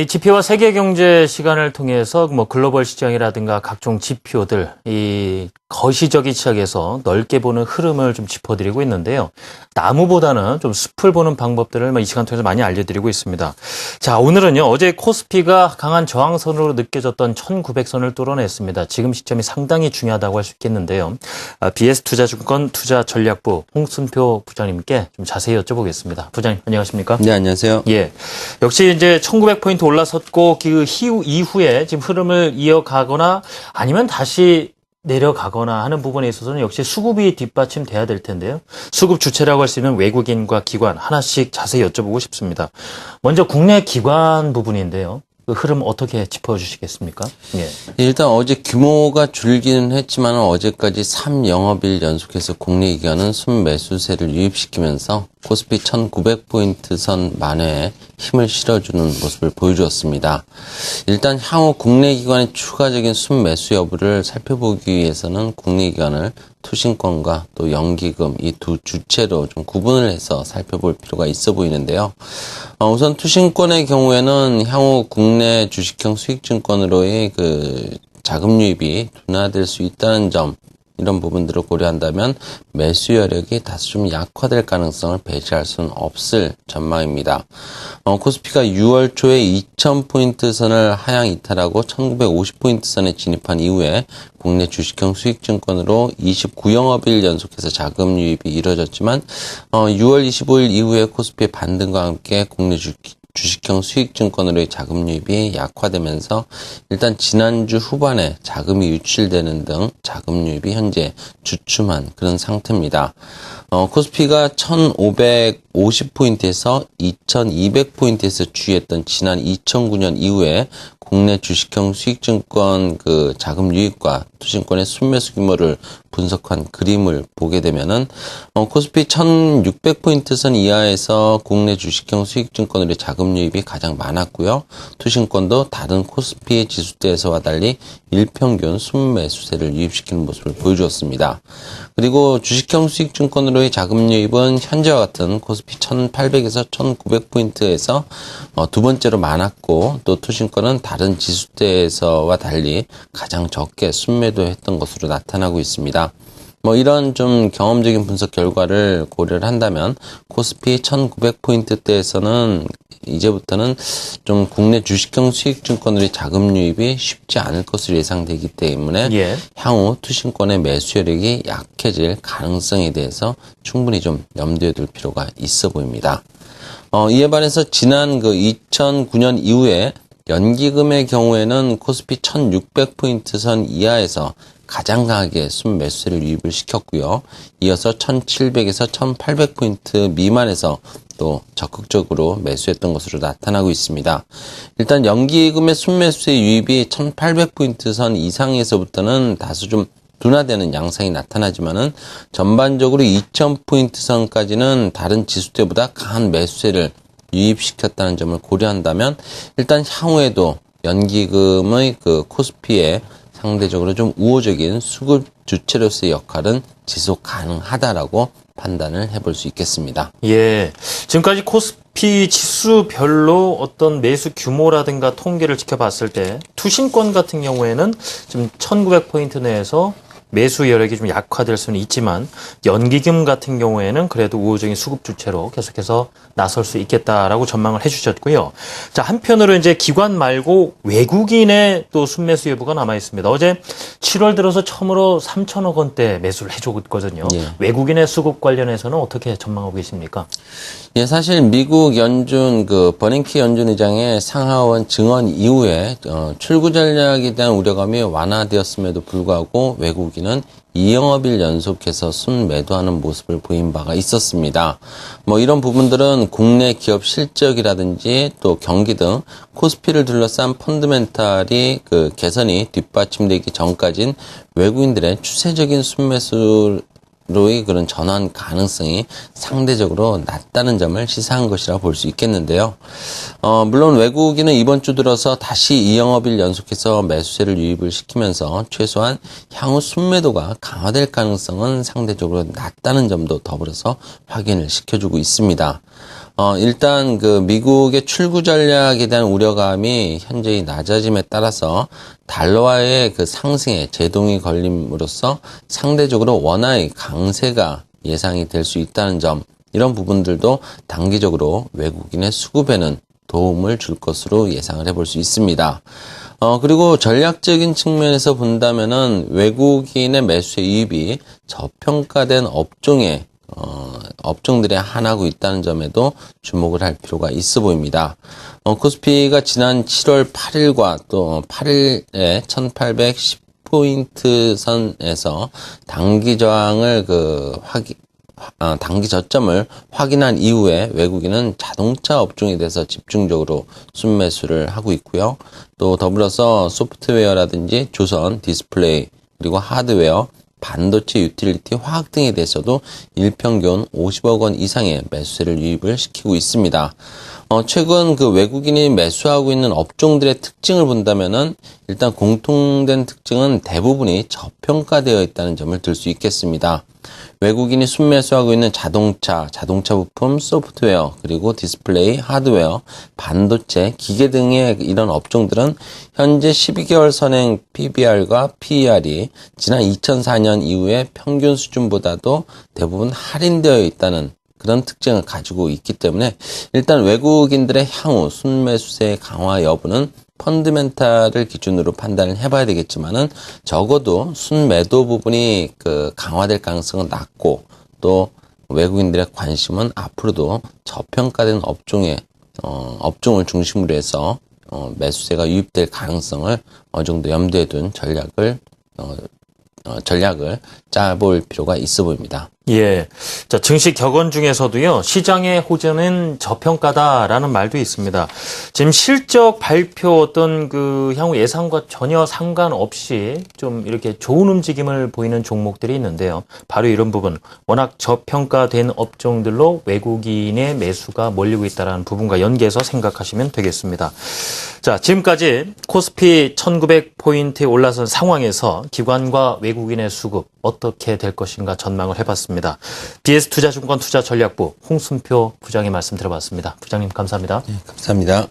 이 GP와 세계 경제 시간을 통해서 글로벌 시장이라든가 각종 지표들, 이 거시적인 시각에서 넓게 보는 흐름을 좀 짚어드리고 있는데요. 나무보다는 좀 숲을 보는 방법들을 이 시간 통해서 많이 알려드리고 있습니다. 자, 오늘은요, 어제 코스피가 강한 저항선으로 느껴졌던 1900선을 뚫어냈습니다. 지금 시점이 상당히 중요하다고 할 수 있겠는데요. BS투자증권 투자전략부 홍순표 부장님께 좀 자세히 여쭤보겠습니다. 부장님, 안녕하십니까? 네, 안녕하세요. 예. 역시 이제 1900포인트 올라섰고, 그 이후에 지금 흐름을 이어가거나 아니면 다시 내려가거나 하는 부분에 있어서는 역시 수급이 뒷받침돼야 될 텐데요. 수급 주체라고 할 수 있는 외국인과 기관 하나씩 자세히 여쭤보고 싶습니다. 먼저 국내 기관 부분인데요. 그 흐름 어떻게 짚어주시겠습니까? 예. 일단 어제 규모가 줄기는 했지만 어제까지 3영업일 연속해서 국내 기관은 순매수세를 유입시키면서 코스피 1900포인트 선 만회에 힘을 실어주는 모습을 보여주었습니다. 일단 향후 국내 기관의 추가적인 순매수 여부를 살펴보기 위해서는 국내 기관을 투신권과 또 연기금 이 두 주체로 좀 구분을 해서 살펴볼 필요가 있어 보이는데요. 우선 투신권의 경우에는 향후 국내 주식형 수익증권으로의 그 자금 유입이 둔화될 수 있다는 점, 이런 부분들을 고려한다면 매수 여력이 다소 좀 약화될 가능성을 배제할 수는 없을 전망입니다. 코스피가 6월 초에 2000포인트 선을 하향 이탈하고 1950포인트 선에 진입한 이후에 국내 주식형 수익증권으로 29영업일 연속해서 자금 유입이 이뤄졌지만 6월 25일 이후에 코스피의 반등과 함께 국내 주식형 수익증권으로의 자금 유입이 약화되면서 일단 지난주 후반에 자금이 유출되는 등 자금 유입이 현재 주춤한 그런 상태입니다. 코스피가 1550포인트에서 2200포인트에서 주의했던 지난 2009년 이후에 국내 주식형 수익증권 그 자금 유입과 투신권의 순매수 규모를 분석한 그림을 보게 되면은 코스피 1600포인트 선 이하에서 국내 주식형 수익증권의 자금 유입이 가장 많았고요. 투신권도 다른 코스피 지수대에서와 달리 일평균 순매수세를 유입시키는 모습을 보여주었습니다. 그리고 주식형 수익증권으로의 자금 유입은 현재와 같은 코스피 1800에서 1900포인트에서 두 번째로 많았고, 또 투신권은 다른 지수대에서와 달리 가장 적게 순매도했던 것으로 나타나고 있습니다. 이런 좀 경험적인 분석 결과를 고려를 한다면 코스피 1900포인트대에서는 이제부터는 좀 국내 주식형 수익증권으로의 자금 유입이 쉽지 않을 것으로 예상되기 때문에 향후 투신권의 매수 여력이 약해질 가능성에 대해서 충분히 좀 염두에 둘 필요가 있어 보입니다. 이에 반해서 지난 그 2009년 이후에 연기금의 경우에는 코스피 1600포인트 선 이하에서 가장 강하게 순매수세를 유입을 시켰고요. 이어서 1700에서 1800포인트 미만에서 또 적극적으로 매수했던 것으로 나타나고 있습니다. 일단 연기금의 순매수세 유입이 1800포인트 선 이상에서부터는 다소 좀 둔화되는 양상이 나타나지만은 전반적으로 2000포인트 선까지는 다른 지수대보다 강한 매수세를 유입시켰다는 점을 고려한다면 일단 향후에도 연기금의 그 코스피에 상대적으로 좀 우호적인 수급 주체로서의 역할은 지속 가능하다라고 판단을 해볼 수 있겠습니다. 예. 지금까지 코스피 지수별로 어떤 매수 규모라든가 통계를 지켜봤을 때 투신권 같은 경우에는 지금 1900포인트 내에서 매수 여력이 좀 약화될 수는 있지만 연기금 같은 경우에는 그래도 우호적인 수급 주체로 계속해서 나설 수 있겠다라고 전망을 해주셨고요. 자, 한편으로 이제 기관 말고 외국인의 또 순매수 여부가 남아 있습니다. 어제 7월 들어서 처음으로 3천억 원대 매수를 해줬거든요. 외국인의 수급 관련해서는 어떻게 전망하고 계십니까? 예, 사실 미국 연준 그 버냉키 연준 의장의 상하원 증언 이후에 출구 전략에 대한 우려감이 완화되었음에도 불구하고 외국인은 2영업일 연속해서 순매도하는 모습을 보인 바가 있었습니다. 이런 부분들은 국내 기업 실적이라든지 또 경기 등 코스피를 둘러싼 펀드멘탈이 그 개선이 뒷받침되기 전까진 외국인들의 추세적인 순매수 로의 그런 전환 가능성이 상대적으로 낮다는 점을 시사한 것이라 볼 수 있겠는데요. 물론 외국인은 이번 주 들어서 다시 2영업일 연속해서 매수세를 유입을 시키면서 최소한 향후 순매도가 강화될 가능성은 상대적으로 낮다는 점도 더불어서 확인을 시켜주고 있습니다. 일단 그 미국의 출구 전략에 대한 우려감이 현재의 낮아짐에 따라서 달러화의 그 상승에 제동이 걸림으로써 상대적으로 원화의 강세가 예상이 될 수 있다는 점, 이런 부분들도 단기적으로 외국인의 수급에는 도움을 줄 것으로 예상을 해볼 수 있습니다. 그리고 전략적인 측면에서 본다면은 외국인의 매수의 유입이 저평가된 업종들에 한하고 있다는 점에도 주목을 할 필요가 있어 보입니다. 코스피가 지난 7월 8일과 또 8일에 1810포인트 선에서 단기 저항을 단기 저점을 확인한 이후에 외국인은 자동차 업종에 대해서 집중적으로 순매수를 하고 있고요. 또 더불어서 소프트웨어라든지 조선, 디스플레이, 그리고 하드웨어, 반도체, 유틸리티, 화학 등에 대해서도 일평균 50억 원 이상의 매수세를 유입을 시키고 있습니다. 최근 그 외국인이 매수하고 있는 업종들의 특징을 본다면은 일단 공통된 특징은 대부분이 저평가되어 있다는 점을 들 수 있겠습니다. 외국인이 순매수하고 있는 자동차 부품, 소프트웨어, 그리고 디스플레이, 하드웨어, 반도체, 기계 등의 이런 업종들은 현재 12개월 선행 PBR과 PER이 지난 2004년 이후의 평균 수준보다도 대부분 할인되어 있다는 그런 특징을 가지고 있기 때문에 일단 외국인들의 향후 순매수세 강화 여부는 펀드멘탈을 기준으로 판단을 해봐야 되겠지만은 적어도 순매도 부분이 강화될 가능성은 낮고, 또 외국인들의 관심은 앞으로도 저평가된 업종을 중심으로 해서 매수세가 유입될 가능성을 어느 정도 염두에 둔 전략을 짜볼 필요가 있어 보입니다. 예. 자, 증시 격언 중에서도요, 시장의 호재는 저평가다라는 말도 있습니다. 지금 실적 발표 어떤 향후 예상과 전혀 상관없이 좀 이렇게 좋은 움직임을 보이는 종목들이 있는데요. 바로 이런 부분, 워낙 저평가된 업종들로 외국인의 매수가 몰리고 있다는 부분과 연계해서 생각하시면 되겠습니다. 자, 지금까지 코스피 1900포인트에 올라선 상황에서 기관과 외국인의 수급 어떻게 될 것인가 전망을 해봤습니다. BS투자증권 투자전략부 홍순표 부장의 말씀 들어봤습니다. 부장님 감사합니다. 네, 감사합니다.